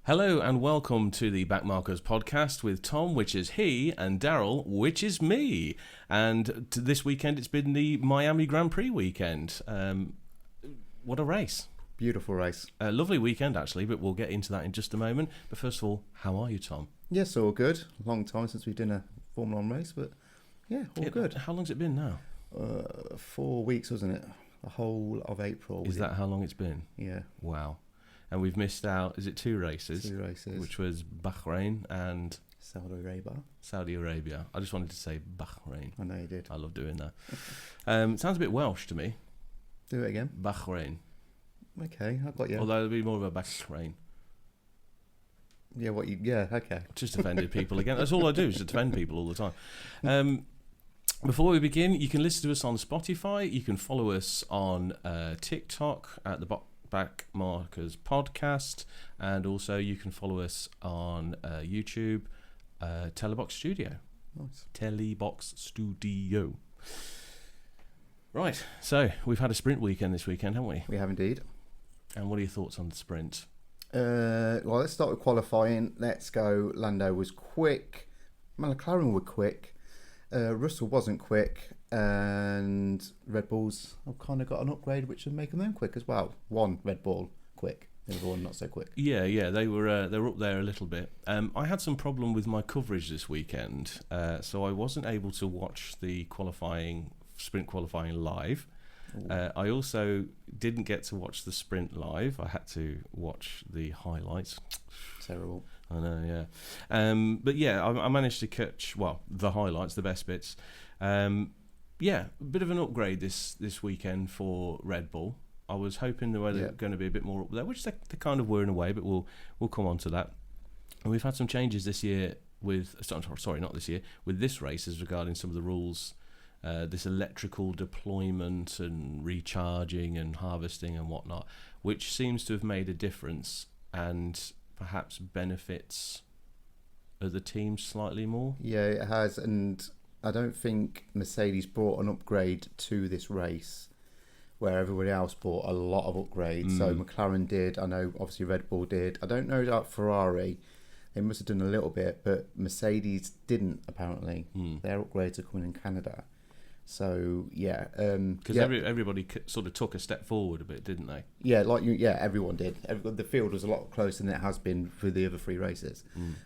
Hello and welcome to the Backmarkers podcast with Tom, which is he, and Darryl, which is me. And this weekend it's been the Miami Grand Prix weekend. What a race. Beautiful race. A lovely weekend, actually, but we'll get into that in just a moment. But first of all, how are you, Tom? Yes, all good. Long time since we've done a Formula 1 race, but yeah, all good. How long's it been now? 4 weeks, wasn't it? The whole of April. Is that how long it's been? Yeah. Wow. And we've missed out, is it two races? Two races. Which was Bahrain and... Saudi Arabia. I just wanted to say Bahrain. I know you did. I love doing that. It sounds a bit Welsh to me. Do it again. Bahrain. Okay, I got you. Although it'd be more of a Bahrain. Yeah, okay. Just offended people again. That's all I do is just offend people all the time. Before we begin, you can listen to us on Spotify. You can follow us on TikTok at the Backmarkers podcast, and also you can follow us on YouTube, Telebox Studio. Nice. Telebox Studio. Right, so we've had a sprint weekend this weekend, haven't we? We have indeed. And what are your thoughts on the sprint? Well, let's start with qualifying. Let's go. Lando was quick. McLaren were quick. Russell wasn't quick, and Red Bulls have kind of got an upgrade, which is making them quick as well. One Red Bull quick, the other one not so quick. Yeah, they were up there a little bit. I had some problem with my coverage this weekend, so I wasn't able to watch the sprint qualifying live. I also didn't get to watch the sprint live. I had to watch the highlights. Terrible. I know, yeah. But yeah, I managed to catch, the highlights, the best bits. Yeah, a bit of an upgrade this weekend for Red Bull. I was hoping they were going to be a bit more up there, which they kind of were in a way, but we'll come on to that. And we've had some changes this year with this race as regarding some of the rules, this electrical deployment and recharging and harvesting and whatnot, which seems to have made a difference and perhaps benefits other teams slightly more. Yeah, it has, and I don't think Mercedes brought an upgrade to this race where everybody else brought a lot of upgrades. So McLaren did, I know obviously Red Bull did. I don't know about Ferrari, they must have done a little bit, but Mercedes didn't apparently. Their upgrades are coming in Canada. So yeah, because everybody sort of took a step forward a bit, didn't they? Yeah, everyone did. The field was a lot closer than it has been for the other three races.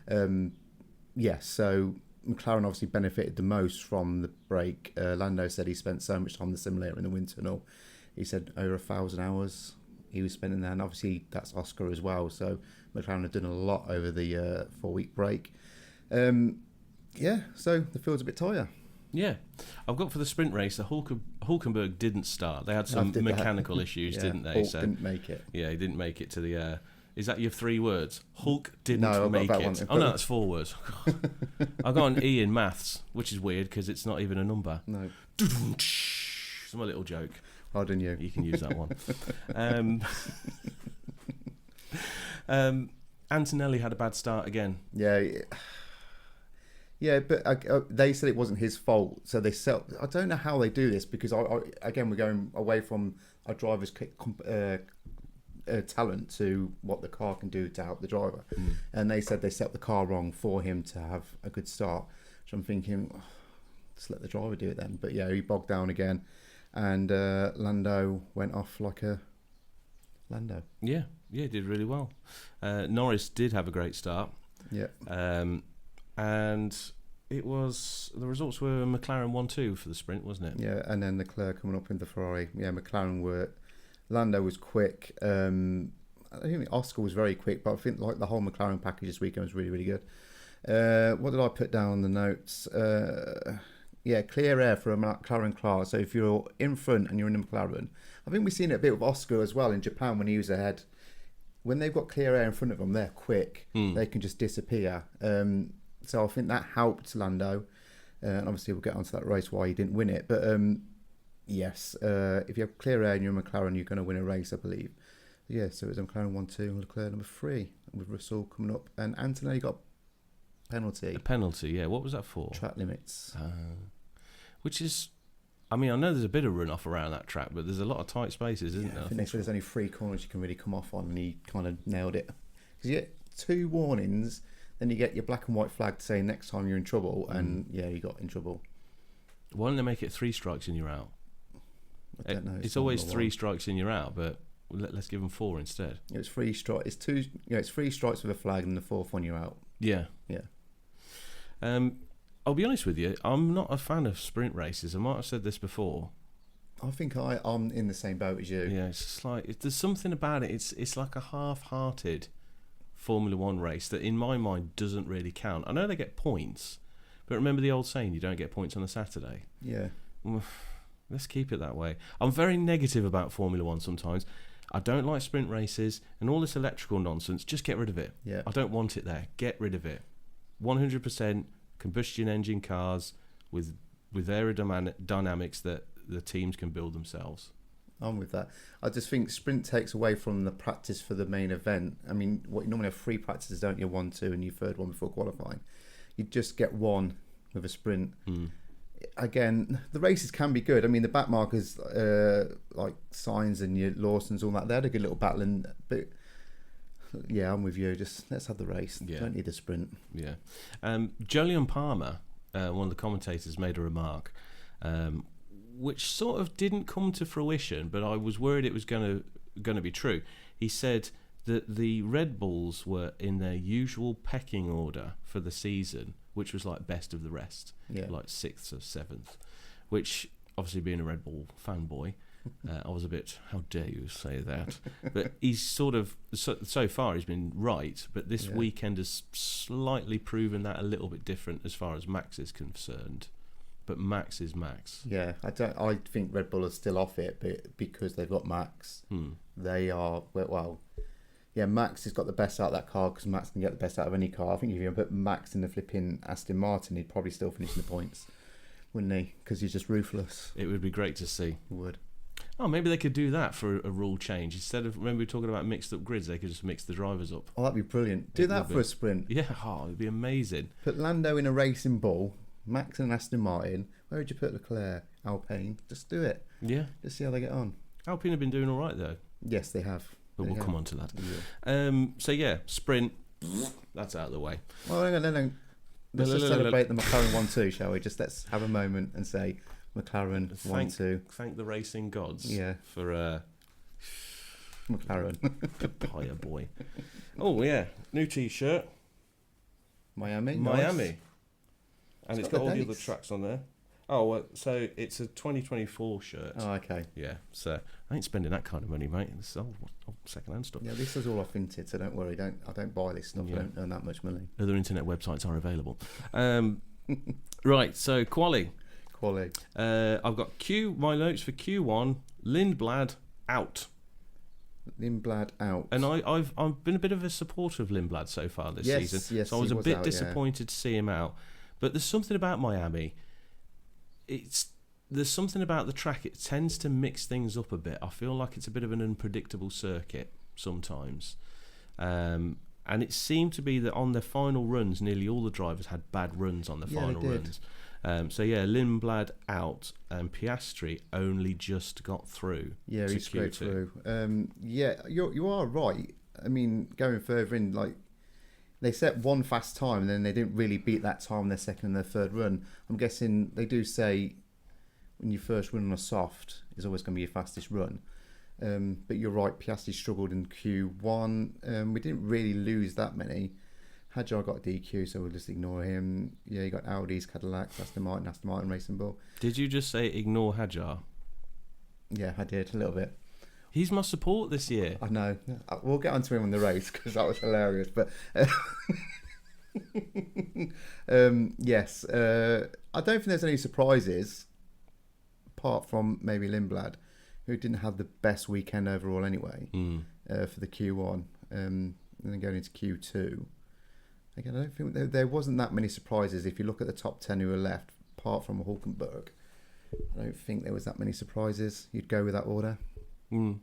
So McLaren obviously benefited the most from the break. Lando said he spent so much time in the simulator in the wind tunnel. He said over 1,000 hours he was spending there, and obviously that's Oscar as well. So McLaren have done a lot over the 4-week break. So the field's a bit tighter. Yeah, I've got for the sprint race, the Hulkenberg didn't start. They had some mechanical issues, didn't they? Hulk didn't make it. Yeah, he didn't make it to the... is that your 3 words? Hulk didn't make it. Oh, no, that's 4 words. I got an E in maths, which is weird because it's not even a number. No. It's my little joke. Well done, you. You can use that one. Antonelli had a bad start again. Yeah, but they said it wasn't his fault. So I don't know how they do this because, again, we're going away from a driver's talent to what the car can do to help the driver. And they said they set the car wrong for him to have a good start. So I'm thinking, just let the driver do it then. But yeah, he bogged down again. And Lando went off like a Lando. Yeah, he did really well. Norris did have a great start. Yeah. And the results were McLaren 1-2 for the sprint, wasn't it? Yeah, and then Leclerc coming up in the Ferrari. Yeah, Lando was quick. I think Oscar was very quick, but I think like the whole McLaren package this weekend was really, really good. What did I put down on the notes? Clear air for a McLaren car. So if you're in front and you're in a McLaren, I think we've seen it a bit with Oscar as well in Japan when he was ahead. When they've got clear air in front of them, they're quick. They can just disappear. So I think that helped Lando. And obviously we'll get onto that race why he didn't win it. But yes, if you have clear air and you're a McLaren, you're going to win a race, I believe. Yeah, so it was McLaren 1-2, Leclerc number 3, with Russell coming up. And Antonelli got penalty. A penalty, yeah. What was that for? Track limits. Which is, I mean, I know there's a bit of runoff around that track, but there's a lot of tight spaces, isn't there? I think they said there's only 3 corners you can really come off on, and he kind of nailed it. Because 2 warnings, then you get your black and white flag saying next time you're in trouble, and you got in trouble. Why don't they make it 3 strikes and you're out? I don't know. It's always 3 strikes and you're out, but let's give them 4 instead. It's 3 strikes. It's 2. It's 3 strikes with a flag, and the 4th one you're out. Yeah. Yeah. I'll be honest with you. I'm not a fan of sprint races. I might have said this before. I think I'm in the same boat as you. Yeah, it's just like there's something about it. It's like a half-hearted Formula One race that, in my mind, doesn't really count. I know they get points, but remember the old saying: you don't get points on a Saturday. Yeah. Let's keep it that way. I'm very negative about Formula One sometimes. I don't like sprint races and all this electrical nonsense. Just get rid of it. Yeah. I don't want it there. Get rid of it. 100% combustion engine cars with aerodynamics that the teams can build themselves. I'm with that. I just think sprint takes away from the practice for the main event. I mean, what you normally have 3 practices, don't you? 1, 2, and your 3rd one before qualifying. You just get 1 with a sprint. Again, the races can be good. I mean, the back markers, like Sainz and your Lawson's, all that, they had a good little battling. But yeah, I'm with you. Just let's have the race. Yeah. Don't need a sprint. Yeah. Jolyon Palmer, one of the commentators, made a remark, which sort of didn't come to fruition, but I was worried it was going to be true. He said that the Red Bulls were in their usual pecking order for the season, which was like best of the rest, like 6th or 7th, which, obviously being a Red Bull fanboy, I was a bit, how dare you say that? But he's sort of, so far he's been right, but this weekend has slightly proven that a little bit different as far as Max is concerned. But Max is Max. Yeah, I think Red Bull are still off it, but because they've got Max, they are, well, yeah, Max has got the best out of that car because Max can get the best out of any car. I think if you put Max in the flipping Aston Martin, he'd probably still finish in the points, wouldn't he? Because he's just ruthless. It would be great to see. It would. Oh, maybe they could do that for a rule change. Instead of, remember we were talking about mixed up grids, they could just mix the drivers up. Oh, that'd be brilliant. Do that for a sprint. Yeah, it'd be amazing. Put Lando in a racing bull, Max in an Aston Martin. Where would you put Leclerc? Alpine. Just do it. Yeah. Just see how they get on. Alpine have been doing all right, though. Yes, they have. But we'll come on to that. Yeah. So, yeah, sprint. That's out of the way. Well, hang on. Let's just celebrate the McLaren 1-2, shall we? Just let's have a moment and say McLaren 1-2. Thank the racing gods for McLaren. Papaya boy. Oh, yeah. New T-shirt. Miami. Nice. And it's got all the other dates. tracks on there. Oh, well, so it's a 2024 shirt. Oh, okay. Yeah, so I ain't spending that kind of money, mate. This is old second-hand stuff. Yeah, this is all authentic, so don't worry. I don't buy this stuff. I don't earn that much money. Other internet websites are available. Right, so quali. I've got my notes for Q1. Lindblad out. Lindblad out. And I've been a bit of a supporter of Lindblad so far this season. Yes, so I was a bit disappointed to see him out. But there's something about Miami. There's something about the track. It tends to mix things up a bit. I feel like it's a bit of an unpredictable circuit sometimes. And it seemed to be that on their final runs, nearly all the drivers had bad runs on the final runs. So yeah, Lindblad out and Piastri only just got through. Yeah, he scraped through. Yeah, you are right. I mean, going further in, like they set one fast time and then they didn't really beat that time on their second and their third run. I'm guessing they do say when you first run on a soft, it's always going to be your fastest run. But you're right, Piastri struggled in Q1. We didn't really lose that many. Hadjar got DQ, so we'll just ignore him. Yeah, you got Audis, Cadillacs, Aston Martin Racing Bull. Did you just say ignore Hadjar? Yeah, I did, a little bit. He's my support this year. I know. We'll get onto him on the race because that was hilarious. But yes, I don't think there's any surprises apart from maybe Lindblad, who didn't have the best weekend overall anyway for the Q1, and then going into Q2. Again, I don't think there wasn't that many surprises. If you look at the top 10 who were left, apart from Hulkenberg, I don't think there was that many surprises. You'd go with that order. And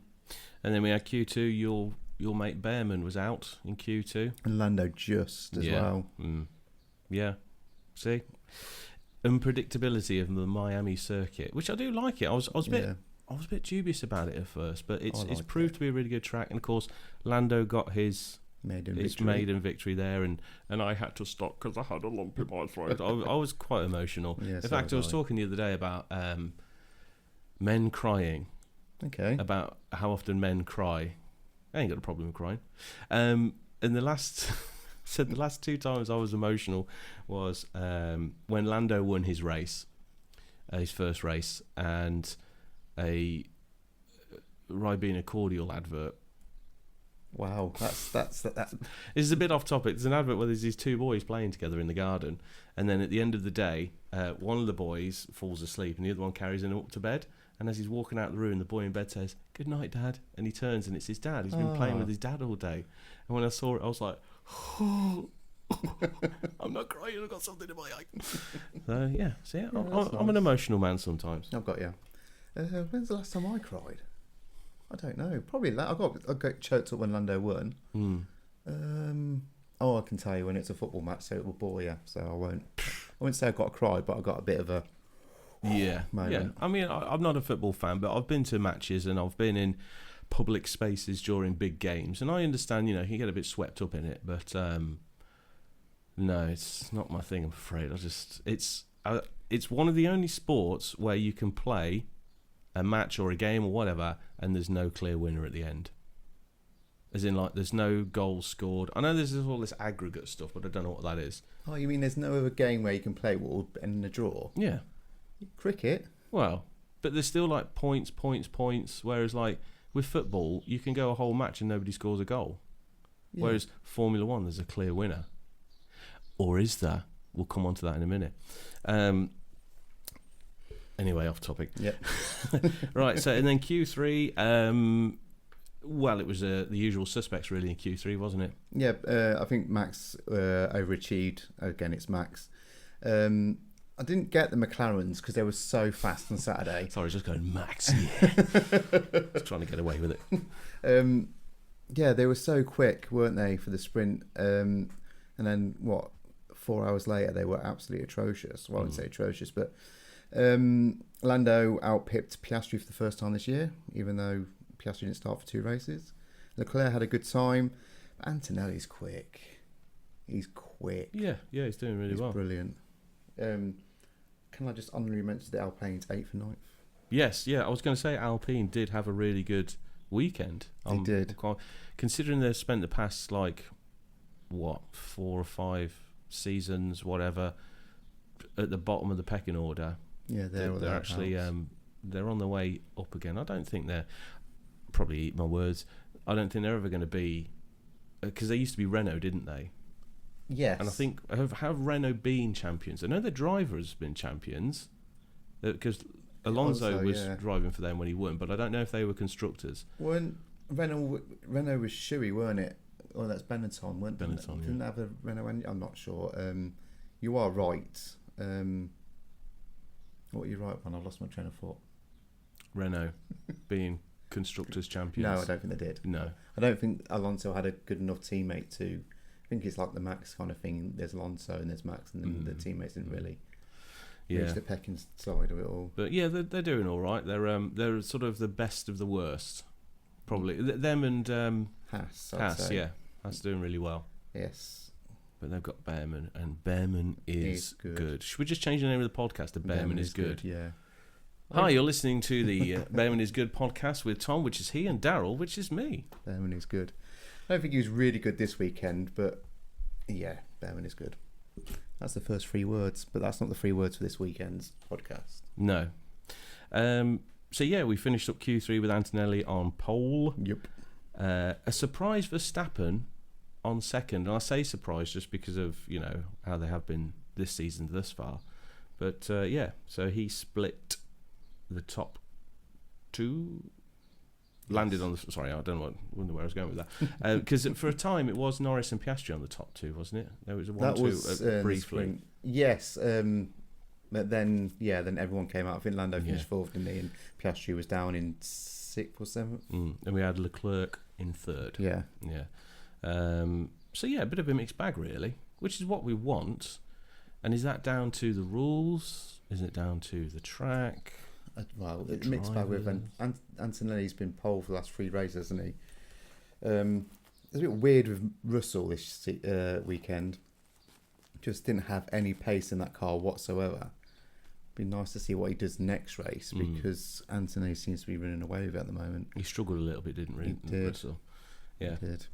then we had Q2. Your mate Behrman was out in Q2, and Lando just as well. Yeah, see, unpredictability of the Miami circuit, which I do like it. I was a bit dubious about it at first, but it's proved to be a really good track. And of course, Lando got his maiden victory there, and I had to stop because I had a lump in my throat. I was quite emotional. Yeah, in so fact, I was talking the other day about men crying. Okay. About how often men cry. I ain't got a problem with crying. And the last the last 2 times I was emotional was when Lando won his race, his first race, and a Ribena cordial advert. Wow, that's This is a bit off topic. There's an advert where there's these 2 boys playing together in the garden, and then at the end of the day, one of the boys falls asleep and the other one carries him up to bed. And as he's walking out the room, the boy in bed says, "Good night, Dad." And he turns and it's his dad. He's been playing with his dad all day. And when I saw it, I was like, oh, I'm not crying. I've got something in my eye. So yeah, I'm an emotional man sometimes. I've got you. When's the last time I cried? I don't know. Probably I got choked up when Lando won. I can tell you when it's a football match, so it will bore you. So I won't say I got a cry, but I got a bit of a moment. Yeah. I mean, I'm not a football fan, but I've been to matches and I've been in public spaces during big games, and I understand, you get a bit swept up in it, but no, it's not my thing. I'm afraid. It's one of the only sports where you can play a match or a game or whatever, and there's no clear winner at the end. As in, like, there's no goals scored. I know there's all this aggregate stuff, but I don't know what that is. Oh, you mean there's no other game where you can play what will end in a draw? Yeah. Cricket? Well, but there's still, like, points, whereas, like, with football, you can go a whole match and nobody scores a goal. Yeah. Whereas Formula One, there's a clear winner. Or is there? We'll come on to that in a minute. Anyway, off topic. Yep. Right, so, and then Q3... well, it was the usual suspects really in Q3, wasn't it? Yeah, I think Max overachieved. Again, it's Max. I didn't get the McLarens because they were so fast on Saturday. Sorry, I was just going, Max, yeah. Just trying to get away with it. Yeah, they were so quick, weren't they, for the sprint? And then, 4 hours later, they were absolutely atrocious. Well, I wouldn't say atrocious, but Lando outpipped Piastri for the first time this year, even though Piastri didn't start for 2 races. Leclerc had a good time. Antonelli's quick. He's quick. Yeah, he's doing really well. Brilliant. Can I just honourably mention that Alpine's 8th and 9th? Yes, I was going to say Alpine did have a really good weekend. They did. Considering they've spent the past, 4 or 5 seasons, whatever, at the bottom of the pecking order. Yeah, they're actually they're on their way up again. I don't think they're... Probably eat my words. I don't think they're ever going to be... Because they used to be Renault, didn't they? Yes. And I think... Have Renault been champions? I know the driver has been champions. Because Alonso was driving for them when he won, but I don't know if they were constructors. Renault was Shuey, weren't it? Oh, that's Benetton, weren't they? Benetton, Didn't have a Renault engine? I'm not sure. You are right. What are you right on? I've lost my train of thought. Renault being... constructors champions. No, I don't think they did. No, I don't think Alonso had a good enough teammate to... I think it's like the Max kind of thing. There's Alonso and there's Max, and the teammates didn't really reach the pecking side of it all. But yeah, they're doing all right. They're sort of the best of the worst, probably. Them and Haas, yeah, Haas doing really well. Yes, but they've got Behrman, and Behrman is good. Should we just change the name of the podcast to Behrman is good? Yeah. Hi, you're listening to the Behrman is Good podcast with Tom, which is he, and Darryl, which is me. Behrman is good. I don't think he was really good this weekend, but yeah, Behrman is good. That's the first 3 words, but that's not the 3 words for this weekend's podcast. No. So yeah, we finished up Q3 with Antonelli on pole. Yep. A surprise Verstappen on second, and I say surprise just because of how they have been this season thus far. But so he split the top 2, landed on the... Sorry, I wonder where I was going with that. Because for a time it was Norris and Piastri on the top 2, wasn't it? There was a 1-2 briefly. Yes, but then everyone came out. I think Lando finished 4th, didn't he? And Piastri was down in 6th or 7th. And we had Leclerc in 3rd. Yeah. So yeah, a bit of a mixed bag really, which is what we want. And is that down to the rules? Is it down to the track? Well, it's mixed bag with Antonelli's been pole for the last 3 races, hasn't he? It's a bit weird with Russell this weekend. Just didn't have any pace in that car whatsoever. Be nice to see what he does next race because Anthony seems to be running away with it at the moment. He struggled a little bit, didn't he? He did. Russell? Yeah. He did.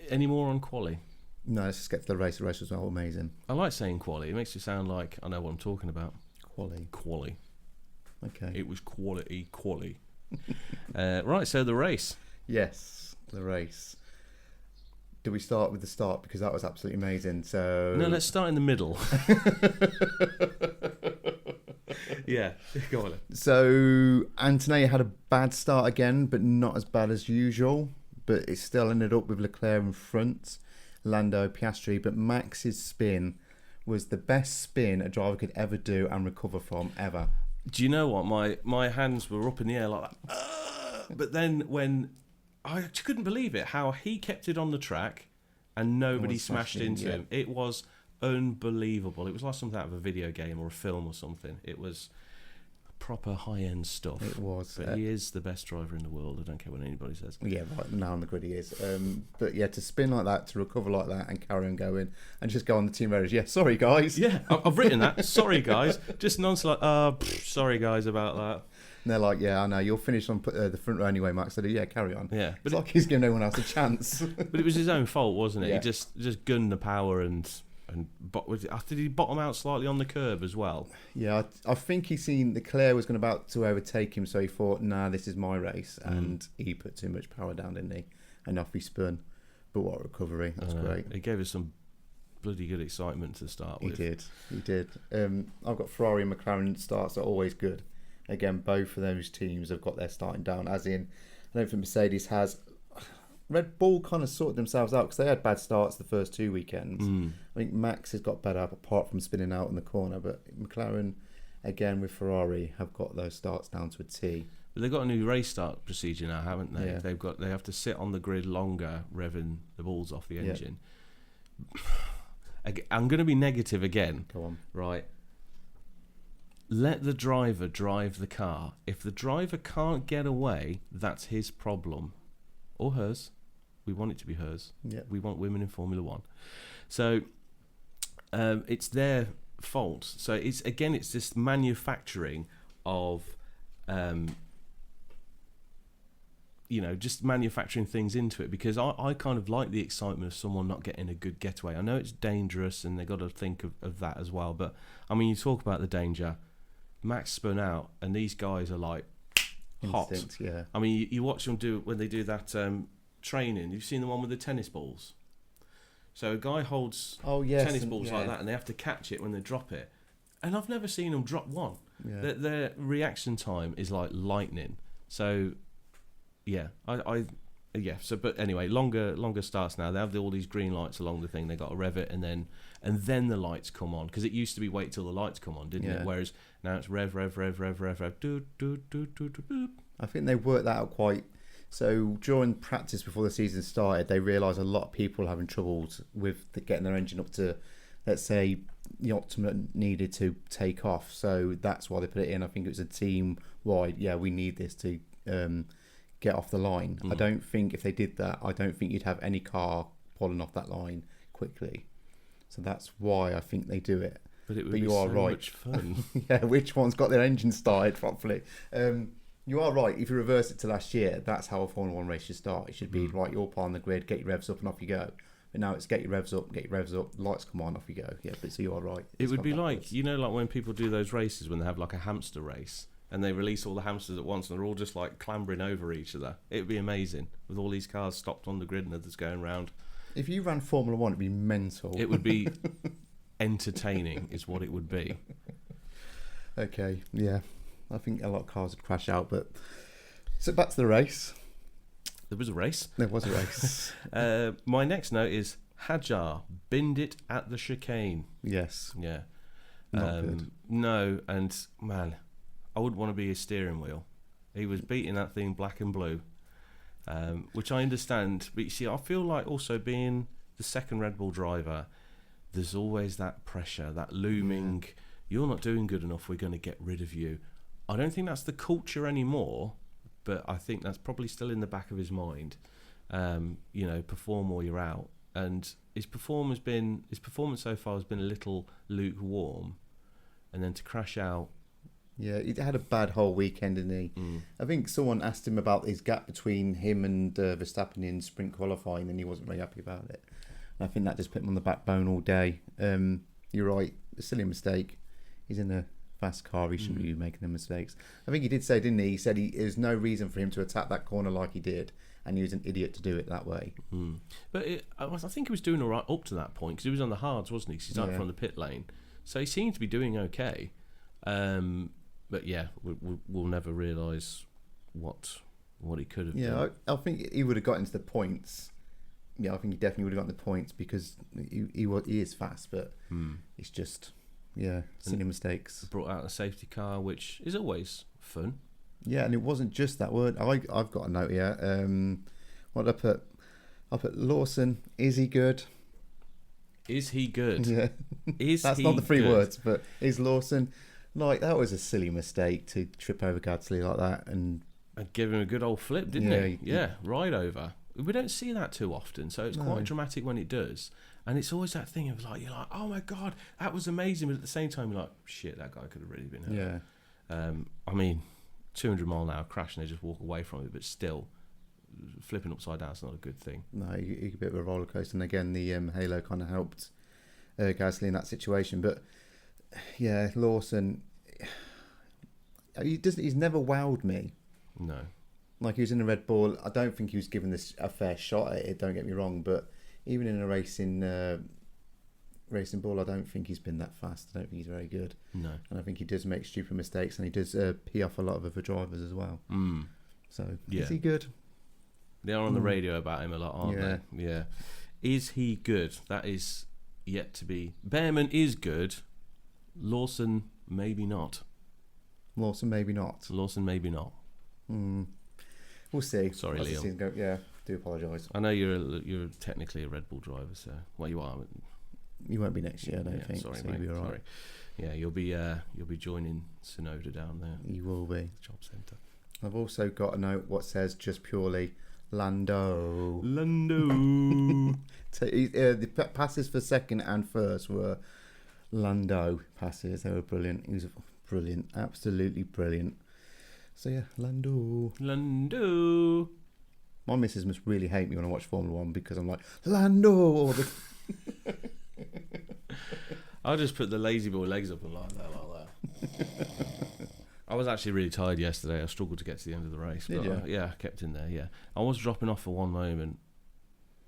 Any more on quali? No, let's just get to the race. The race was all amazing. I like saying quali. It makes it sound like I know what I'm talking about. Quali. Okay. It was quali. Right, so the race. Yes, the race. Do we start with the start? Because that was absolutely amazing. So No, let's start in the middle. Yeah, go on. So Antonelli had a bad start again, but not as bad as usual. But it still ended up with Leclerc in front, Lando, Piastri. But Max's spin was the best spin a driver could ever do and recover from ever. Do you know what? My hands were up in the air like that. But then when I couldn't believe it, how he kept it on the track and nobody smashed into him. It was unbelievable. It was like something out of a video game or a film or something. It was proper high-end stuff. It was. But he is the best driver in the world. I don't care what anybody says. Yeah, right now on the grid he is. But yeah, to spin like that, to recover like that and carry on going and just go on the team radars. Yeah, sorry guys. Yeah, I've written that. Sorry guys. Just nonchalant. Sorry guys about that. And they're like, yeah, I know, you'll finish on the front row anyway, Max. So yeah, carry on. Yeah, but it's like he's giving no one else a chance. But it was his own fault, wasn't it? Yeah. He just gunned the power and did he bottom out slightly on the curb as well? Yeah, I think he seen Leclerc was about to overtake him, so he thought, nah, this is my race. And he put too much power down, didn't he? And off he spun. But what a recovery. That's great. It gave us some bloody good excitement to start with. He did. I've got Ferrari and McLaren starts are always good. Again, both of those teams have got their starting down, as in, I don't think Mercedes has. Red Bull kind of sorted themselves out because they had bad starts the first two weekends. I think Max has got better apart from spinning out in the corner, but McLaren, again with Ferrari, have got those starts down to a T. But they've got a new race start procedure now, haven't they? Yeah. They have to sit on the grid longer, revving the balls off the engine. Yeah. I'm going to be negative again. Go on. Right. Let the driver drive the car. If the driver can't get away, that's his problem. Or hers. We want it to be hers. Yeah. We want women in Formula One. So it's their fault. So it's this manufacturing of just manufacturing things into it, because I kind of like the excitement of someone not getting a good getaway. I know it's dangerous and they've got to think of that as well, but I mean, you talk about the danger. Max spun out and these guys are like hot. Instinct, yeah. I mean, you watch them do when they do that training. You've seen the one with the tennis balls. So a guy holds tennis balls like that and they have to catch it when they drop it. And I've never seen them drop one. Yeah. Their reaction time is like lightning. So yeah, but anyway, longer starts now. They have all these green lights along the thing. They got to rev it and then the lights come on, because it used to be wait till the lights come on, didn't it? Whereas now it's rev, do do do do do. I think they worked that out quite. So during practice before the season started, they realised a lot of people were having troubles with getting their engine up to, let's say, the optimum needed to take off. So that's why they put it in. I think it was a team wide. Yeah, we need this to get off the line. I don't think if they did that, I don't think you'd have any car pulling off that line quickly. So that's why I think they do it. But it would be so much fun. Yeah, which one's got their engine started properly? You are right. If you reverse it to last year, that's how a Formula 1 race should start. It should be right, you're on the grid, get your revs up and off you go. But now it's get your revs up, lights come on, off you go. Yeah, but so you are right. It would be backwards. like when people do those races when they have like a hamster race and they release all the hamsters at once and they're all just like clambering over each other. It would be amazing with all these cars stopped on the grid and others going round. If you ran Formula 1, it'd be mental. It would be entertaining is what it would be. Okay, yeah. I think a lot of cars would crash out, but so back to the race. There was a race. There was a race. My next note is Hadjar binned it at the chicane. Yes. Yeah. Not good. No, and man, I wouldn't want to be his steering wheel. He was beating that thing black and blue, which I understand. But you see, I feel like also being the second Red Bull driver, there's always that pressure, that looming, you're not doing good enough, we're going to get rid of you. I don't think that's the culture anymore, but I think that's probably still in the back of his mind. perform or you're out. And his performance so far has been a little lukewarm, and then to crash out. Yeah, he had a bad whole weekend, didn't he? I think someone asked him about his gap between him and Verstappen in sprint qualifying, and he wasn't very happy about it. And I think that just put him on the backbone all day. You're right, a silly mistake. He's in a fast car, he shouldn't be making the mistakes. I think he did say, didn't he? He said there's no reason for him to attack that corner like he did, and he was an idiot to do it that way. But I think he was doing all right up to that point, because he was on the hards, wasn't he? 'Cause he's out from the pit lane. So he seemed to be doing okay. But yeah, we'll never realise what he could have done. Yeah, I think he would have got into the points. Yeah, I think he definitely would have gotten the points because he is fast, but it's just, silly mistakes. Brought out a safety car, which is always fun. Yeah, and it wasn't just that word. I've got a note here. What did I put? I put Lawson. Is he good? Is he good? Yeah. That's not the three words, but is Lawson... Like, that was a silly mistake to trip over Gasly like that and give him a good old flip, didn't he? Yeah, right over. We don't see that too often, so it's quite dramatic when it does. And it's always that thing of like, you're like, oh my God, that was amazing. But at the same time, you're like, shit, that guy could have really been hurt. Yeah. I mean, 200 mile an hour crash and they just walk away from it, but still, flipping upside down is not a good thing. No, you a bit of a roller coaster. And again, the halo kind of helped Gasly in that situation. But yeah, Lawson, he's never wowed me. No. Like, he was in a Red Bull. I don't think he was given this a fair shot at it, don't get me wrong, but even in a racing ball, I don't think he's been that fast. I don't think he's very good. No. And I think he does make stupid mistakes, and he does pee off a lot of other drivers as well. So, is he good? They're on the radio about him a lot, aren't they? Yeah. Is he good? That is yet to be. Behrman is good. Lawson, maybe not. Lawson, maybe not. We'll see. Sorry, Liam. Yeah, do apologise. I know you're technically a Red Bull driver, so you are. You won't be next year, I don't think. Sorry, so mate. You'll be all right. Sorry. Yeah, you'll be joining Sonoda down there. You will be. Job centre. I've also got a note what says just purely Lando. The passes for second and first were Lando passes. They were brilliant. He was brilliant, absolutely brilliant. So yeah, Lando. My missus must really hate me when I watch Formula One because I'm like, Lando. I'll just put the lazy boy legs up and like that. I was actually really tired yesterday. I struggled to get to the end of the race. Did you? Yeah, I kept in there, yeah. I was dropping off for one moment,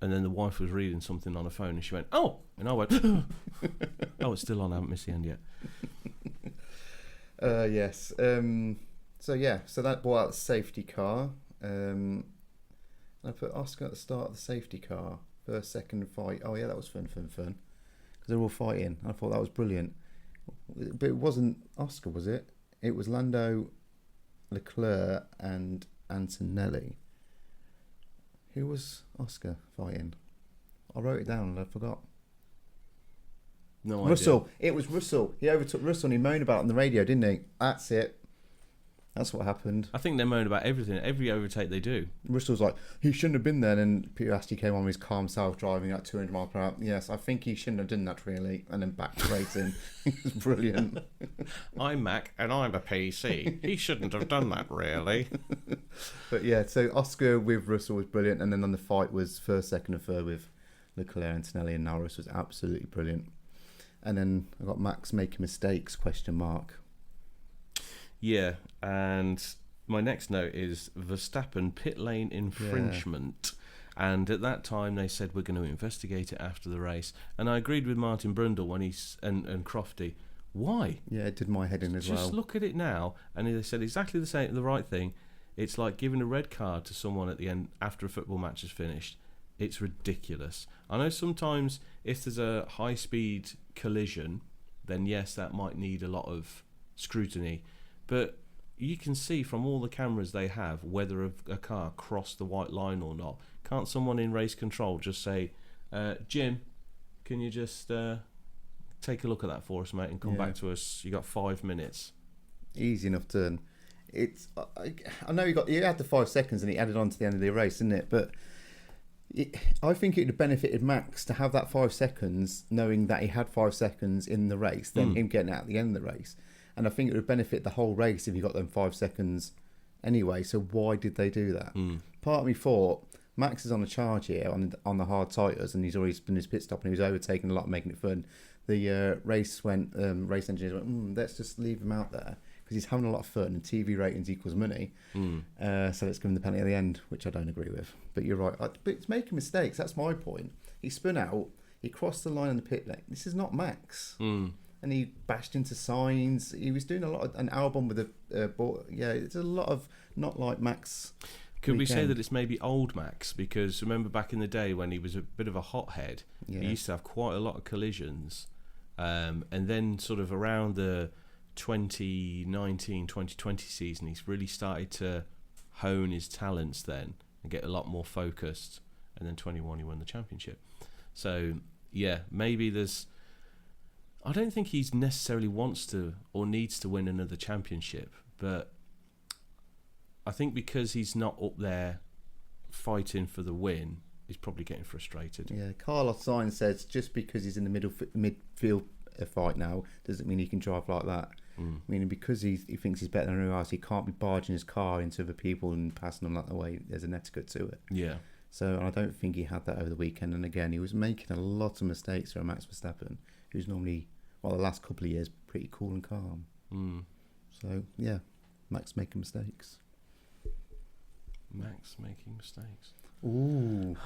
and then the wife was reading something on her phone, and she went, oh! And I went, oh, it's still on. I haven't missed the end yet. Yes. So that brought out the safety car. I put Oscar at the start of the safety car. First, second fight. Oh, yeah, that was fun. Because they're all fighting. I thought that was brilliant. But it wasn't Oscar, was it? It was Lando, Leclerc, and Antonelli. Who was Oscar fighting? I wrote it down and I forgot. No Russell. idea. It was Russell. He overtook Russell and he moaned about it on the radio, didn't he? That's it. That's what happened. I think they moan about everything, every overtake they do. Russell's like, he shouldn't have been there. And then Piastri came on with his calm self driving at 200 miles per hour. Yes, I think he shouldn't have done that really. And then back to racing. It was brilliant. I'm Mac and I'm a PC. He shouldn't have done that really. But yeah, so Oscar with Russell was brilliant. And then on the fight was first, second and third with Leclerc, Antonelli and Norris was absolutely brilliant. And then I got Max making mistakes, ? Yeah, and my next note is Verstappen pit lane infringement. Yeah. And at that time they said we're going to investigate it after the race. And I agreed with Martin Brundle when and Crofty. Why? Yeah, it did my head in as well. Just look at it now, and they said exactly the right thing. It's like giving a red card to someone at the end after a football match is finished. It's ridiculous. I know sometimes if there's a high-speed collision, then yes, that might need a lot of scrutiny. But you can see from all the cameras they have whether a car crossed the white line or not. Can't someone in race control just say, Jim, can you just take a look at that for us, mate, and come back to us? You got 5 minutes. Easy enough turn. It's I know he had the 5 seconds and he added on to the end of the race, didn't it? But I think it would have benefited Max to have that 5 seconds, knowing that he had 5 seconds in the race, than him getting out at the end of the race. And I think it would benefit the whole race if he got them 5 seconds anyway. So why did they do that? Part of me thought Max is on a charge here on the hard tyres, and he's already done his pit stop and he was overtaking a lot, making it fun. The race engineers went, let's just leave him out there because he's having a lot of fun and TV ratings equals money. So let's give him the penalty at the end, which I don't agree with. But you're right. But it's making mistakes. That's my point. He spun out. He crossed the line in the pit lane. This is not Max. And he bashed into signs. He was doing a lot of an album with a ball. Yeah, it's a lot of not like Max. Could we say that it's maybe old Max? Because remember back in the day when he was a bit of a hothead, he used to have quite a lot of collisions. And then sort of around the 2019, 2020 season, he's really started to hone his talents then and get a lot more focused. And then 21, he won the championship. So, yeah, maybe there's... I don't think he necessarily wants to or needs to win another championship, but I think because he's not up there fighting for the win, he's probably getting frustrated. Yeah, Carlos Sainz says just because he's in the midfield fight now doesn't mean he can drive like that. Meaning because he thinks he's better than everyone else, he can't be barging his car into other people and passing them that way. There's an etiquette to it. Yeah. So I don't think he had that over the weekend. And again, he was making a lot of mistakes for Max Verstappen, who's normally, well, the last couple of years, pretty cool and calm. So, yeah, Max making mistakes. Max making mistakes. Ooh.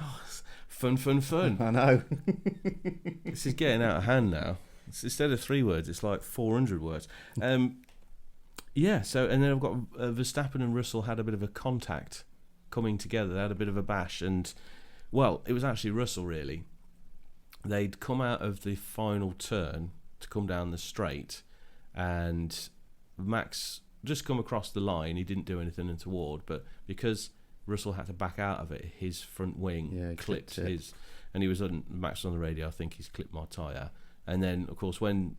Fun. I know. This is getting out of hand now. Instead of 3 words, it's like 400 words. Yeah, so, and then I've got Verstappen and Russell had a bit of a contact coming together. They had a bit of a bash, and, well, it was actually Russell, really. They'd come out of the final turn to come down the straight, and Max just come across the line. He didn't do anything untoward, but because Russell had to back out of it, his front wing clipped his, and Max was on the radio, I think he's clipped my tyre. And then, of course, when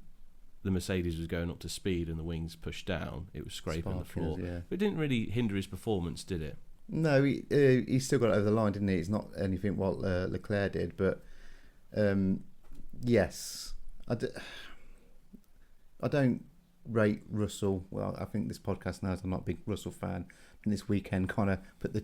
the Mercedes was going up to speed and the wings pushed down, it was scraping the floor. Yeah. But it didn't really hinder his performance, did it? No, he still got it over the line, didn't he? It's not anything what Leclerc did, but yes. I don't rate Russell. Well, I think this podcast knows I'm not a big Russell fan. And this weekend kind of put the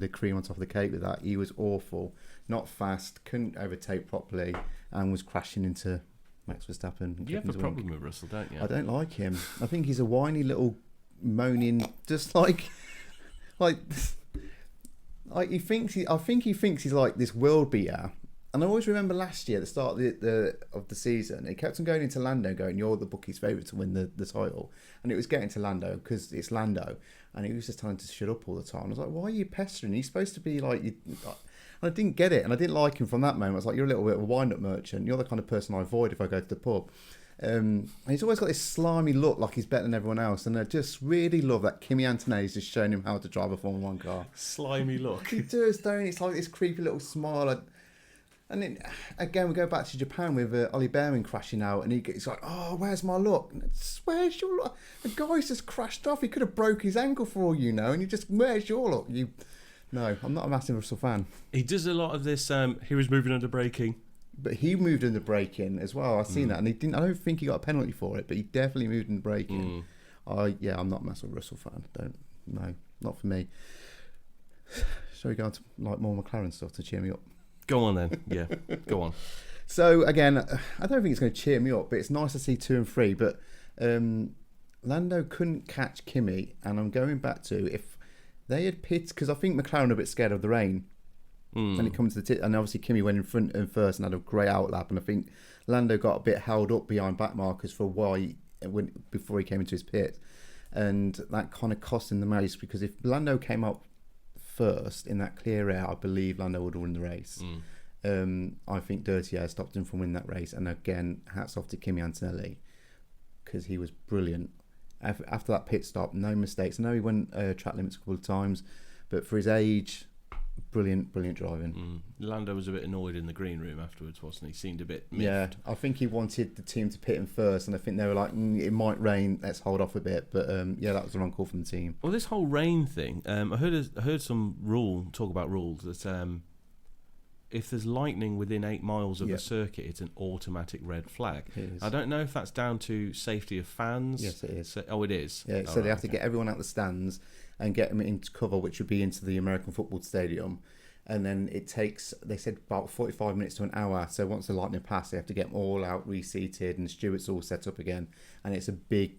cream on top of the cake with that. He was awful. Not fast, couldn't overtake properly, and was crashing into Max Verstappen. You have a problem with Russell, don't you? I don't like him. I think he's a whiny little moaning, just like he thinks. I think he thinks he's like this world beater. And I always remember last year at the start of the season, he kept on going into Lando, going, "You're the bookie's favourite to win the title," and it was getting to Lando because it's Lando, and he was just telling him to shut up all the time. I was like, "Why are you pestering? He's supposed to be like you." And I didn't get it, and I didn't like him from that moment. I was like, "You're a little bit of a wind-up merchant. You're the kind of person I avoid if I go to the pub." And he's always got this slimy look, like he's better than everyone else. And I just really love that Kimi Antonelli's just showing him how to drive a Formula 1 car. Slimy look. He does, don't he? It's like this creepy little smile. And then, again, we go back to Japan with Ollie Behrman crashing out, and he's like, "Oh, where's my look? Where's your look? The guy's just crashed off. He could have broke his ankle for all you know, and you just, where's your look? No, I'm not a massive Russell fan. He does a lot of this. He was moving under braking, but he moved under braking as well. I've seen that, and he didn't. I don't think he got a penalty for it, but he definitely moved under braking. I'm not a massive Russell fan. No, not for me. Shall we go on to like more McLaren stuff to cheer me up? Go on then. Yeah, go on. So again, I don't think it's going to cheer me up, but it's nice to see 2 and 3. But Lando couldn't catch Kimi, and I'm going back to if they had pitted, because I think McLaren are a bit scared of the rain. When it comes to the and obviously Kimi went in front and first and had a great outlap, and I think Lando got a bit held up behind back markers for a while before he came into his pit, and that kind of cost him the race, because if Lando came up first in that clear air, I believe Lando would have won the race. I think Dirty Air stopped him from winning that race, and again, hats off to Kimi Antonelli because he was brilliant. After that pit stop, no mistakes. I know he went track limits a couple of times, but for his age, brilliant driving. Lando was a bit annoyed in the green room afterwards, wasn't he? Seemed a bit miffed. Yeah, I think he wanted the team to pit him first, and I think they were like, it might rain, let's hold off a bit. But yeah, that was the wrong call from the team. Well, this whole rain thing, I heard some talk about rules that if there's lightning within 8 miles of the circuit, it's an automatic red flag. I don't know if that's down to safety of fans. Yes, it is. So, it is. Yeah, so they have to get everyone out the stands and get them into cover, which would be into the American football stadium. And then it takes, they said, about 45 minutes to an hour. So once the lightning pass, they have to get them all out, reseated, and the stewards all set up again. And it's a big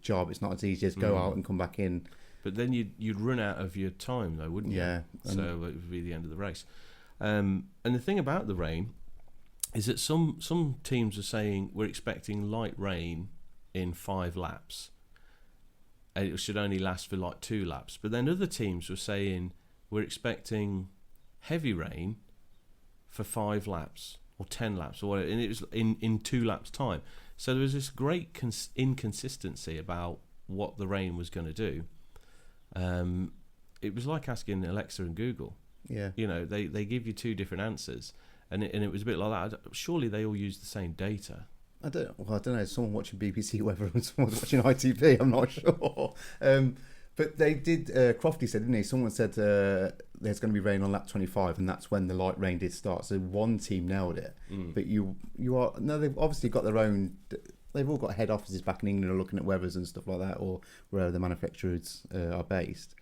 job. It's not as easy as go out and come back in. But then you'd run out of your time, though, wouldn't you? Yeah. So it would be the end of the race. And the thing about the rain is that some teams are saying we're expecting light rain in 5 laps. And it should only last for like 2 laps. But then other teams were saying we're expecting heavy rain for 5 laps or 10 laps or whatever. And it was in 2 laps' time. So there was this great inconsistency about what the rain was going to do. It was like asking Alexa and Google. Yeah. You know, they give you 2 different answers. And it was a bit like that. Surely they all use the same data. I don't know. Someone watching BBC Weather and someone's watching ITV. I'm not sure. But they did. Crofty said, didn't he? Someone said there's going to be rain on lap 25, and that's when the light rain did start. So one team nailed it. But they've obviously got their own. They've all got head offices back in England, or looking at weathers and stuff like that, or wherever the manufacturers are based,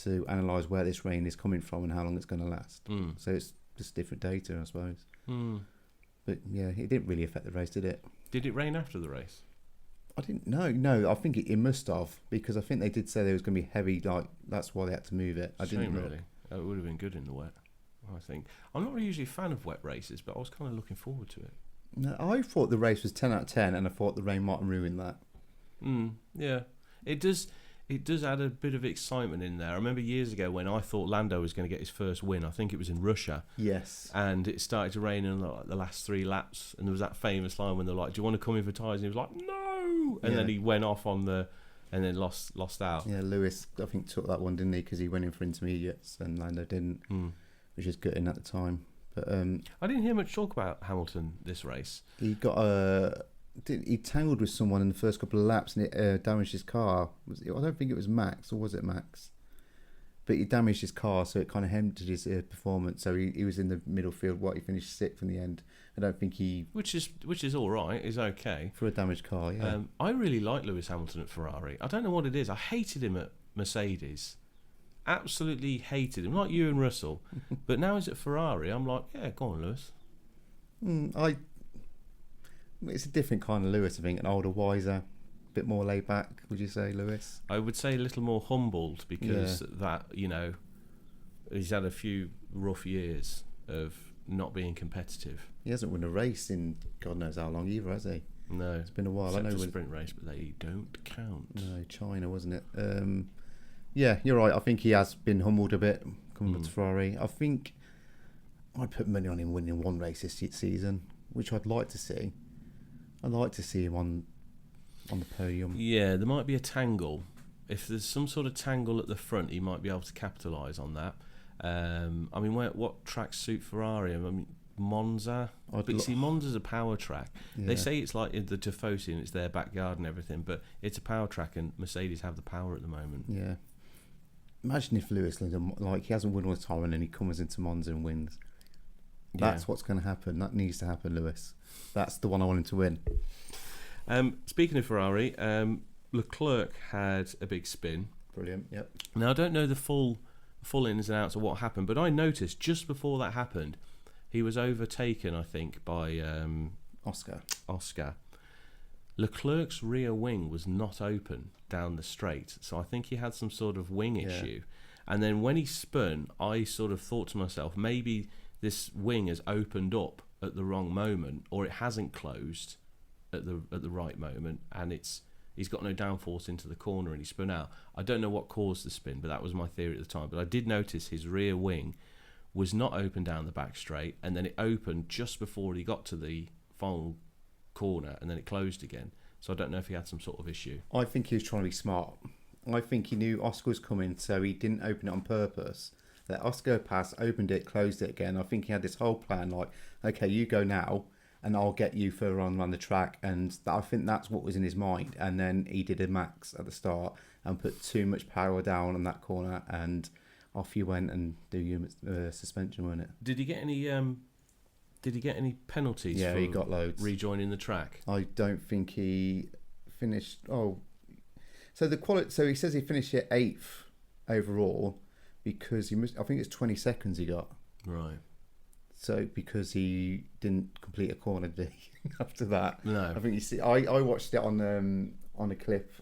to analyse where this rain is coming from and how long it's going to last. So it's just different data, I suppose. But yeah, it didn't really affect the race, did it? Did it rain after the race? I didn't know. No, I think it must have, because I think they did say there was going to be heavy. Like that's why they had to move it. I didn't really. It would have been good in the wet. I think I'm not usually a fan of wet races, but I was kind of looking forward to it. No, I thought the race was 10 out of 10, and I thought the rain might ruin that. Yeah, it does. It does add a bit of excitement in there. I remember years ago when I thought Lando was going to get his first win. I think it was in Russia. Yes. And it started to rain in the last 3 laps, and there was that famous line when they're like, "Do you want to come in for tyres?" And he was like, "No," and then he went off on the, and then lost out. Yeah, Lewis, I think, took that one, didn't he? Because he went in for intermediates, and Lando didn't, which is gutting at the time. But I didn't hear much talk about Hamilton this race. He got he tangled with someone in the first couple of laps, and it damaged his car. I don't think it was Max, or was it Max? But he damaged his car, so it kind of hindered his performance. So he was in the middle field. He finished 6th in the end. I don't think he... Which is all right, is okay. For a damaged car, yeah. I really like Lewis Hamilton at Ferrari. I don't know what it is. I hated him at Mercedes. Absolutely hated him. Like you and Russell. But now he's at Ferrari. I'm like, yeah, go on, Lewis. It's a different kind of Lewis, I think. An older, wiser, a bit more laid back, would you say, Lewis? I would say a little more humbled, because that, he's had a few rough years of not being competitive. He hasn't won a race in God knows how long either, has he? No. It's been a while. Except I know a sprint race, but they don't count. No, China, wasn't it? Yeah, you're right. I think he has been humbled a bit coming up to Ferrari. I think I'd put money on him winning 1 race this season, which I'd like to see. I'd like to see him on the podium. Yeah, there might be a tangle. If there's some sort of tangle at the front, he might be able to capitalise on that. I mean, what tracks suit Ferrari? I mean, Monza. But you see, Monza's a power track. Yeah. They say it's like the Tifosi and it's their backyard and everything, but it's a power track, and Mercedes have the power at the moment. Yeah. Imagine if Lewis, he hasn't won all the time, and then he comes into Monza and wins. That's what's going to happen. That needs to happen, Lewis. That's the one I want him to win. Speaking of Ferrari, Leclerc had a big spin. Brilliant, yep. Now, I don't know the full ins and outs of what happened, but I noticed just before that happened, he was overtaken, I think, by Oscar. Leclerc's rear wing was not open down the straight, so I think he had some sort of wing issue. And then when he spun, I sort of thought to myself, maybe this wing has opened up at the wrong moment, or it hasn't closed at the right moment, and he's got no downforce into the corner and he spun out. I don't know what caused the spin, but that was my theory at the time. But I did notice his rear wing was not open down the back straight, and then it opened just before he got to the final corner, and then it closed again. So I don't know if he had some sort of issue. I think he was trying to be smart. I think he knew Oscar was coming, so he didn't open it on purpose. Let Oscar pass, opened it, closed it again. I think he had this whole plan, like, okay, you go now, and I'll get you further on around the track. And I think that's what was in his mind. And then he did a max at the start and put too much power down on that corner, and off you went and do your suspension, weren't it? Did he get any Did he get any penalties? Yeah, for he got loads. Rejoining the track. I don't think he finished. Oh, so So he says he finished at 8th overall because he missed. I think it's 20 seconds he got. Right. So because he didn't complete a corner, did he? After that, No. I think you see. I watched it on a clip.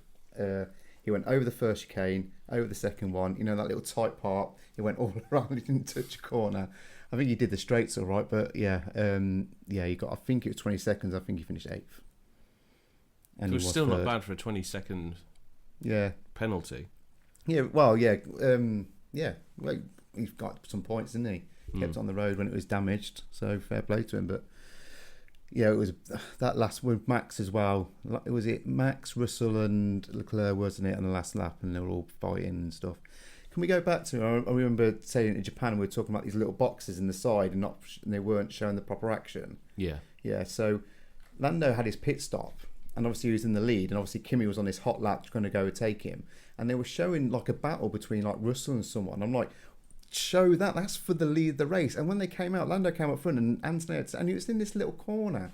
He went over the first chicane, over the second one. You know that little tight part. He went all around. He didn't touch a corner. I think he did the straights all right, but yeah, he got. I think it was 20 seconds. I think he finished 8th. And it was still not bad for a 20-second penalty. Yeah, well, yeah. Well, he's got some points, didn't he? Kept on the road when it was damaged, so fair play to him. But yeah, it was that last with Max as well. Was it Max, Russell, and Leclerc, wasn't it? On the last lap, and they were all fighting and stuff. Can we go back to? I remember saying in Japan we were talking about these little boxes in the side, and they weren't showing the proper action. Yeah. Yeah. So Lando had his pit stop, and obviously he was in the lead, and obviously Kimi was on his hot lap trying to go take him, and they were showing like a battle between like Russell and someone. I'm like, show that's for the lead of the race. And when they came out, Lando came up front and Anthony and it was in this little corner.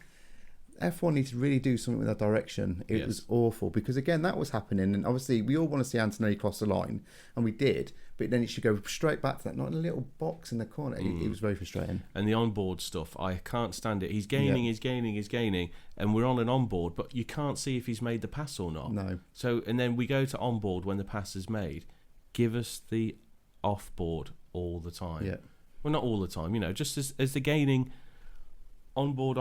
F1 needs to really do something with that direction. It was awful because again that was happening, and obviously we all want to see Antonelli cross the line, and we did, but then it should go straight back to that, not in a little box in the corner. It was very frustrating. And the onboard stuff, I can't stand it. He's gaining, he's gaining, and we're on an onboard, but you can't see if he's made the pass or not. No. So, and then we go to onboard when the pass is made. Give us the offboard all the time. Yeah. Well, not all the time, just as the gaining, onboard,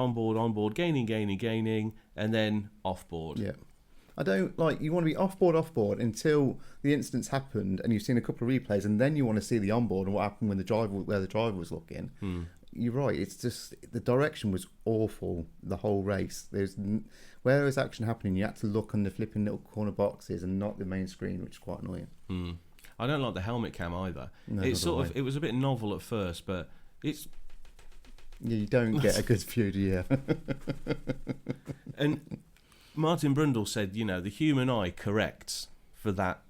gaining, and then offboard. Yeah. I don't like, you want to be offboard until the incident's happened and you've seen a couple of replays, and then you want to see the onboard and what happened when where the driver was looking. You're right. It's just the direction was awful the whole race. Where there was action happening, you had to look on the flipping little corner boxes and not the main screen, which is quite annoying. I don't like the helmet cam either. No, it was a bit novel at first, but it's. Yeah, you don't get a good view, do you? And Martin Brundle said, the human eye corrects for that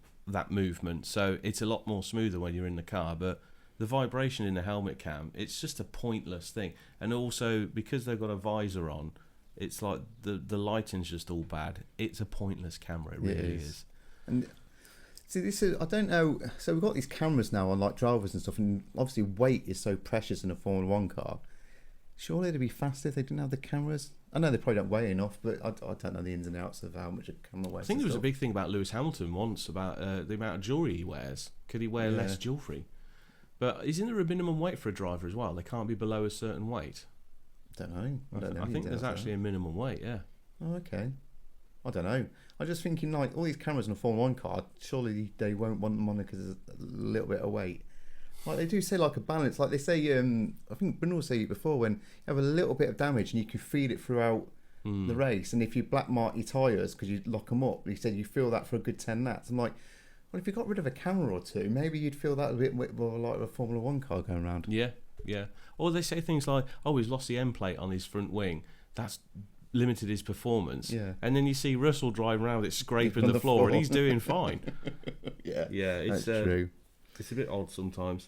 movement, so it's a lot more smoother when you're in the car. But the vibration in the helmet cam, it's just a pointless thing. And also because they've got a visor on, it's like the lighting's just all bad. It's a pointless camera. It really is. And see, this is, I don't know. So we've got these cameras now on like drivers and stuff, and obviously weight is so precious in a Formula One car. Surely they'd be faster if they didn't have the cameras. I know they probably don't weigh enough, but I don't know the ins and outs of how much a camera weighs. I think there was a big thing about Lewis Hamilton once about the amount of jewellery he wears. Could he wear less jewellery? But isn't there a minimum weight for a driver as well? They can't be below a certain weight. Don't know. I think there's actually a minimum weight, yeah. Oh, okay. I don't know. I'm just thinking, like, all these cameras in a Formula 1 car, surely they won't want them on because there's a little bit of weight. Like, they do say, like, a balance. Like, they say, I think Brundle said it before, when you have a little bit of damage and you can feel it throughout the race. And if you black mark your tyres because you lock them up, he said you feel that for a good 10 laps. I'm like, well, if you got rid of a camera or two, maybe you'd feel that a bit more like a Formula 1 car going around. Yeah. Or they say things like, oh, he's lost the end plate on his front wing. That's limited his performance. Yeah. And then you see Russell driving around with it scraping the floor and he's doing fine. Yeah, it's true. It's a bit odd sometimes.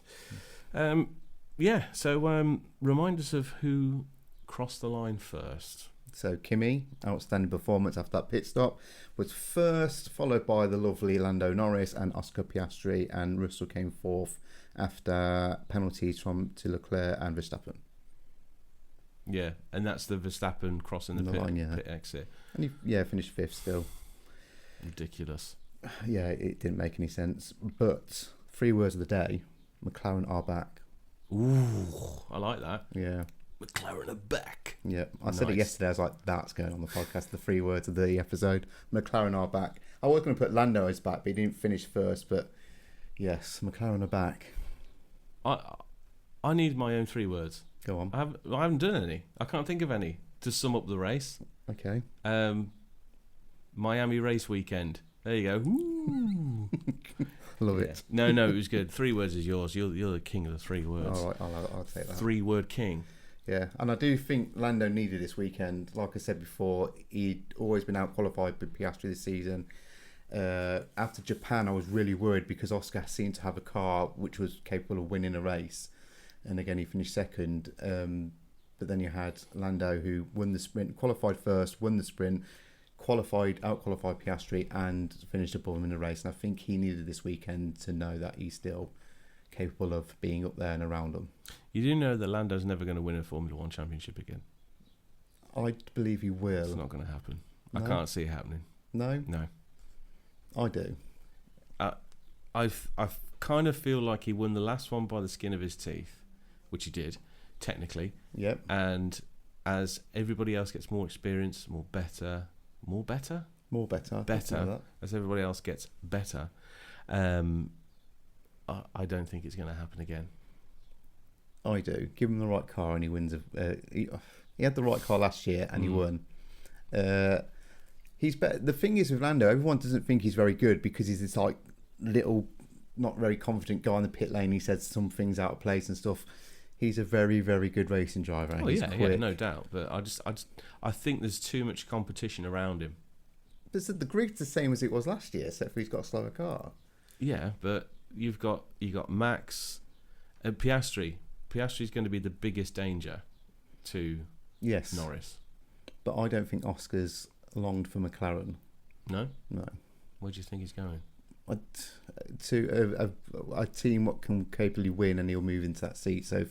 So remind us of who crossed the line first. So Kimi, outstanding performance after that pit stop, was first, followed by the lovely Lando Norris and Oscar Piastri, and Russell came fourth after penalties to Leclerc and Verstappen. Yeah, and that's the Verstappen crossing the pit exit. And he finished fifth still. Ridiculous. Yeah, it didn't make any sense. But 3 words of the day, McLaren are back. Ooh, I like that. Yeah. McLaren are back. Yeah, I said it yesterday. I was like, that's going on the podcast, the 3 words of the episode. McLaren are back. I was going to put Lando is back, but he didn't finish first. But yes, McLaren are back. I need my own 3 words. Go on. I haven't done any. I can't think of any to sum up the race. Okay. Miami race weekend. There you go. Ooh. Love it. No, it was good. 3 words is yours. You're the king of the 3 words. All right, I'll take that. 3-word king. Yeah, and I do think Lando needed this weekend. Like I said before, he'd always been out-qualified with Piastri this season. After Japan, I was really worried because Oscar seemed to have a car which was capable of winning a race. And again, he finished second. but then you had Lando, who won the sprint, qualified first, won the sprint, out-qualified Piastri, and finished above him in the race. And I think he needed this weekend to know that he's still capable of being up there and around them. You do know that Lando's never going to win a Formula One championship again. I believe he will. It's not going to happen. No? I can't see it happening. No? No. I do. I kind of feel like he won the last one by the skin of his teeth, which he did, technically. Yep. And as everybody else gets more experience, better, as everybody else gets better, I don't think it's going to happen again. I do. Give him the right car and he wins. He had the right car last year and he won. He's better. The thing is with Lando, everyone doesn't think he's very good because he's this like little, not very confident guy in the pit lane. He says some things out of place and stuff. He's a very, very good racing driver. Oh yeah, no doubt. But I think there's too much competition around him. But the grid's the same as it was last year, except for he's got a slower car. Yeah, but you got Max and Piastri. Piastri's going to be the biggest danger to Norris. But I don't think Oscar's longed for McLaren. No? No. Where do you think he's going? To a team what can capably win, and he'll move into that seat. So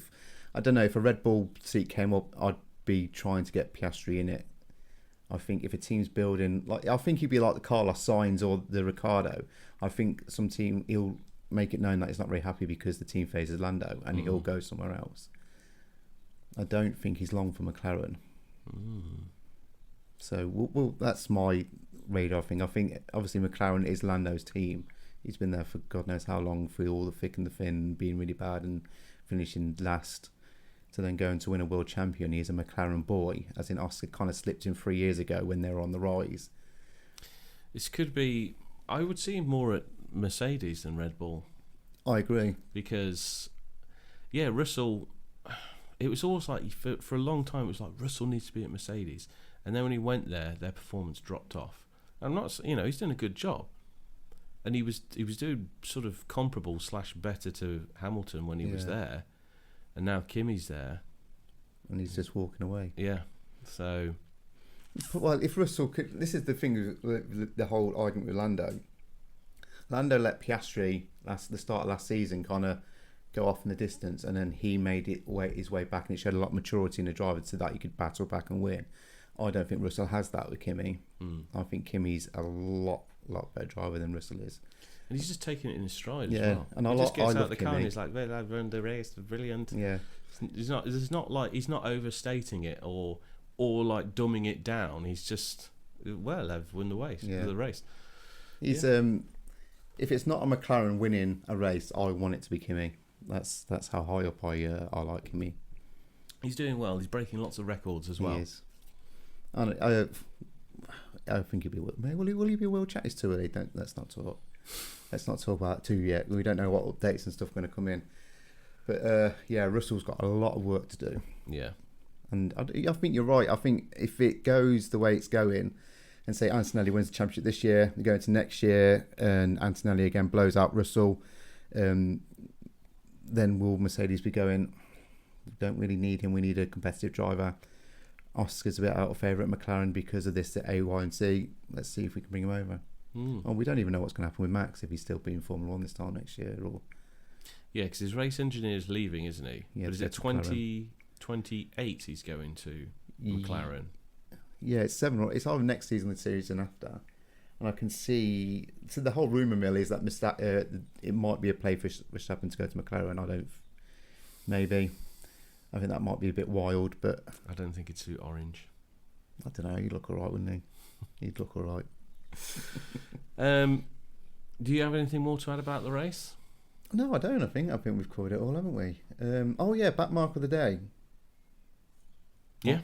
I don't know, if a Red Bull seat came up, I'd be trying to get Piastri in it. I think if a team's building, I think he'd be like the Carlos Sainz or the Ricciardo. I think some team, he'll make it known that he's not very happy because the team favours Lando and he'll go somewhere else. I don't think he's long for McLaren. So that's my radar thing. I think obviously McLaren is Lando's team. He's been there for God knows how long, through all the thick and the thin, being really bad and finishing last, to then going to win a world champion. He's a McLaren boy, as in Oscar kind of slipped in 3 years ago when they were on the rise. This could be, I would see him more at Mercedes than Red Bull. I agree. Because, Russell, it was always like, for a long time, it was like, Russell needs to be at Mercedes. And then when he went there, their performance dropped off. I'm not, he's doing a good job. And he was doing sort of comparable / better to Hamilton when he was there. And now Kimi's there. And he's just walking away. Yeah. So. Well, if Russell could, this is the thing with the whole argument with Lando. Lando let Piastri, the start of last season, kind of go off in the distance, and then he made his way back, and it showed a lot of maturity in the driver so that he could battle back and win. I don't think Russell has that with Kimi. I think Kimi's a lot better driver than Russell is. And he's just taking it in his stride as well. And he just gets out of the Kimi. car and he's like, well, I've won the race, brilliant. Yeah. He's not like, he's not overstating it or like dumbing it down. He's just, well, I've won the race. Yeah. The race. He's if it's not a McLaren winning a race, I want it to be Kimi. That's how high up I like Kimi. He's doing well. He's breaking lots of records as well. He is. And I think he'll be. Will he be world champion? It's too early. Let's not talk about it too yet. We don't know what updates and stuff are going to come in. But Russell's got a lot of work to do. Yeah. And I think you're right. I think if it goes the way it's going, and say Antonelli wins the championship this year, we go into next year, and Antonelli again blows out Russell, then will Mercedes be going, we don't really need him, we need a competitive driver. Oscar's a bit out of favour at McLaren because of this at A, Y and C. Let's see if we can bring him over. Oh, we don't even know what's going to happen with Max, if he's still being Formula 1 this time next year. Yeah, because his race engineer's leaving, isn't he? Yeah, but is it 2028 he's going to McLaren? Yeah, it's it's either next season or the season after. And I can see, so the whole rumour mill is that it might be a play for Verstappen to go to McLaren. Maybe. I think that might be a bit wild, but I don't think it's too orange. I don't know. He'd look all right, wouldn't he? He'd look all right. Do you have anything more to add about the race? No, I don't. I think we've covered it all, haven't we? Back mark of the day. Yeah.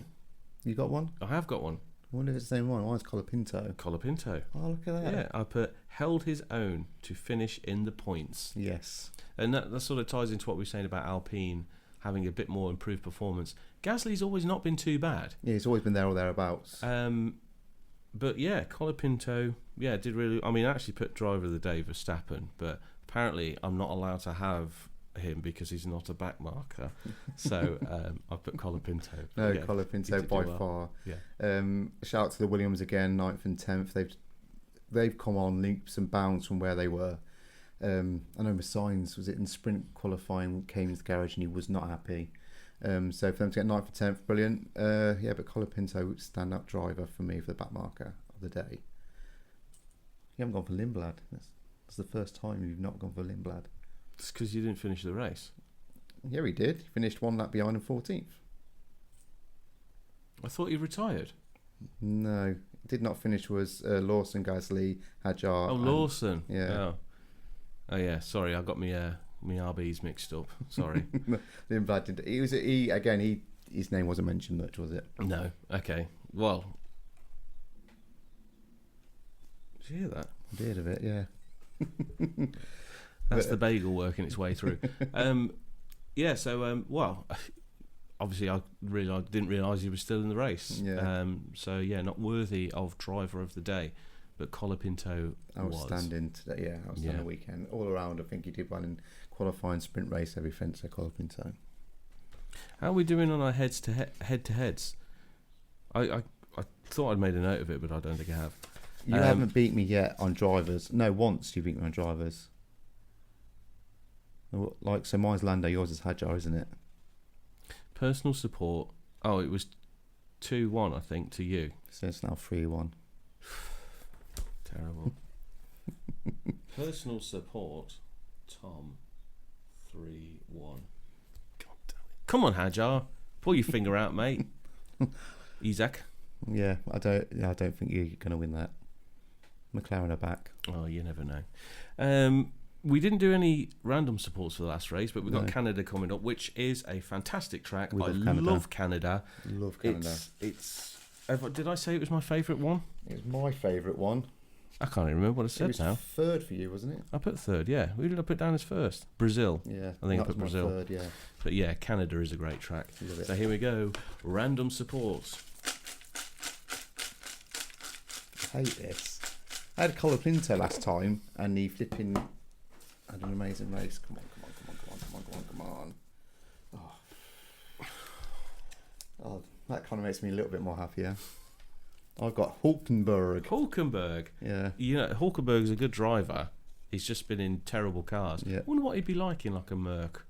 You got one? I have got one. I wonder if it's the same one. Mine's Colapinto. Colapinto. Oh, look at that. Yeah, I put held his own to finish in the points. Yes. And that sort of ties into what we were saying about Alpine having a bit more improved performance. Gasly's always not been too bad. Yeah, he's always been there or thereabouts. But yeah, Colapinto, did really. I mean, I actually put driver of the day Verstappen, but apparently I'm not allowed to have him because he's not a back marker. So I put Colapinto. No, Yeah, Colapinto did by do well. far. Yeah. Shout out to the Williams again, 9th and 10th. They've come on leaps and bounds from where they were. I know Sainz, was it in sprint qualifying, came into the garage and he was not happy. So for them to get 9th and 10th, brilliant. Yeah, but Colapinto, stand-up driver for me for the back marker of the day. You haven't gone for Lindblad. That's the first time you've not gone for Lindblad. It's because you didn't finish the race. Yeah, he did. He finished one lap behind and 14th. I thought he retired. No, did not finish was Lawson, Gasly, Hadjar. Oh, Lawson. Yeah. Oh, yeah. Sorry, I got me RBs mixed up. Sorry. Lindblad did. His name wasn't mentioned much, was it? No. Okay. Well, did you hear that? I did a bit, yeah. That's the bagel working its way through. Yeah. So, well, obviously, I didn't realise he was still in the race. Yeah. So yeah, not worthy of driver of the day, but Colapinto outstanding today. Yeah, outstanding weekend all around. I think he did well in qualifying, sprint race, everything. So Colapinto. How are we doing on our head to heads? I thought I'd made a note of it, but I don't think I have. You haven't beat me yet on drivers. No, once you beat me on drivers. Like, so mine's Lando, yours is Hadjar, isn't it? Personal support. Oh, it was 2-1, I think, to you. So it's now 3-1. Terrible. Personal support, Tom, 3-1. God damn it. Come on, Hadjar. Pull your finger out, mate. Isaac. Yeah, I don't think you're going to win that. McLaren are back. Oh, you never know. We didn't do any random supports for the last race, but we've got Canada coming up, which is a fantastic track. I love Canada. Love Canada. It's did I say it was my favourite one? It was my favourite one. I can't even remember what I said now. It was third for you, wasn't it? I put third, yeah. Who did I put down as first? Brazil. Yeah. I think I put Brazil. Third, yeah. But yeah, Canada is a great track. Love it. So here we go. Random supports. I hate this. I had Colapinto last time, and he flipping had an amazing race. Come on. Oh, that kind of makes me a little bit more happier. I've got Hulkenberg. Yeah. You know, Hulkenberg's a good driver. He's just been in terrible cars. Yeah. I wonder what he'd be like in like a Merc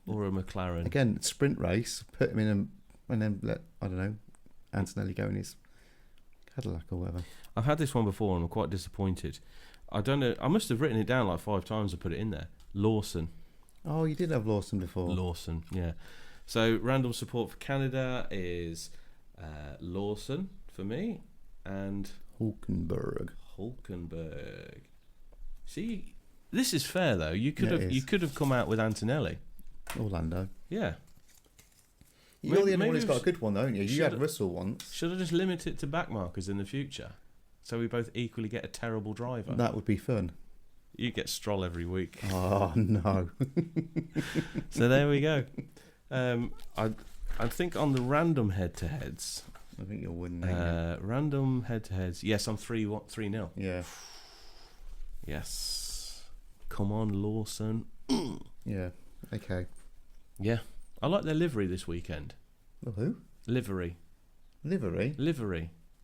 or a McLaren. Again, sprint race. Put him in and then let, I don't know, Antonelli go in his Cadillac or whatever. I've had this one before and I'm quite disappointed. I don't know. I must have written it down like 5 times and put it in there. Lawson. Oh, you did have Lawson before. Lawson, yeah. So random support for Canada is Lawson for me and Hulkenberg. See, this is fair though. You could have come out with Antonelli. Orlando. Yeah. You're the only one who's got a good one, don't you? You had Russell once. Should I just limit it to back markers in the future? So we both equally get a terrible driver. That would be fun. You get Stroll every week. Oh, no. So there we go. I think on the random head-to-heads... I think you'll win. Random head-to-heads. Yes, I'm 3-0. Yeah. Yes. Come on, Lawson. Yeah. Okay. Yeah. I like their livery this weekend. Oh, who? Livery.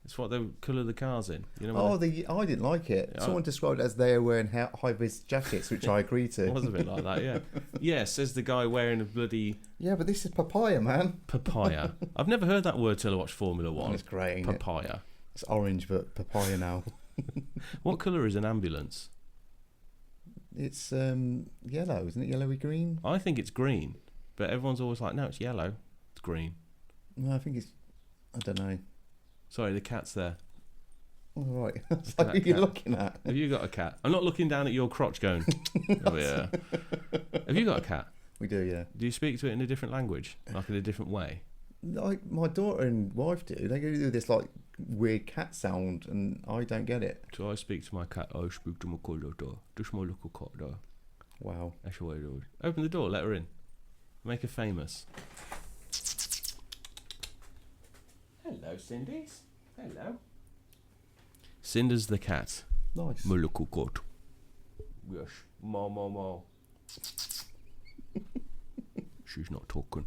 It's what they colour the cars in. You know? I didn't like it. Someone described it as they are wearing high-vis jackets, which I agree to. It was a bit like that, yeah. Yeah, says the guy wearing a bloody... Yeah, but this is papaya, man. Papaya. I've never heard that word till I watched Formula 1. It's great, ain't papaya. It's orange, but papaya now. What colour is an ambulance? It's yellow, isn't it? Yellowy green? I think it's green, but everyone's always like, no, it's yellow. It's green. No, I think it's... I don't know. Sorry, the cat's there. All right. That's like who you're looking at. Have you got a cat? I'm not looking down at your crotch going, oh yeah. Have you got a cat? We do, yeah. Do you speak to it in a different language? Like in a different way? Like my daughter and wife do. They go do this like weird cat sound and I don't get it. So I speak to my cat. I speak to my cat. Just my little cat there. Wow. That's what I do. Open the door, let her in. Make her famous. Hello, Cindy's. Hello. Cinder's the cat. Nice. My little cat. Yes. Ma. she's not talking.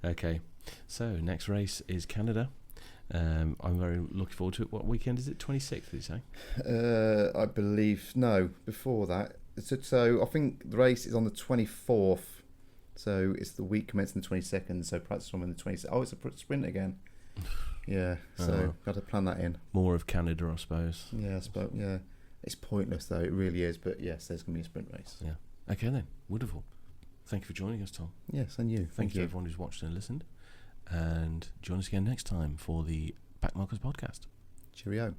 Okay, so next race is Canada. I'm very looking forward to it. What weekend is it? 26th, did you say? I believe, no, before that. So I think the race is on the 24th. So it's the week commencing the 22nd. So practice on the 26th. Oh, it's a sprint again. Yeah, so got to plan that in. More of Canada, I suppose. Yeah, I suppose. Yeah, it's pointless though. It really is. But yes, there's going to be a sprint race. Yeah. Okay then. Wonderful. Thank you for joining us, Tom. Yes, and you. Thank you everyone who's watched and listened. And join us again next time for the Backmarkers podcast. Cheerio.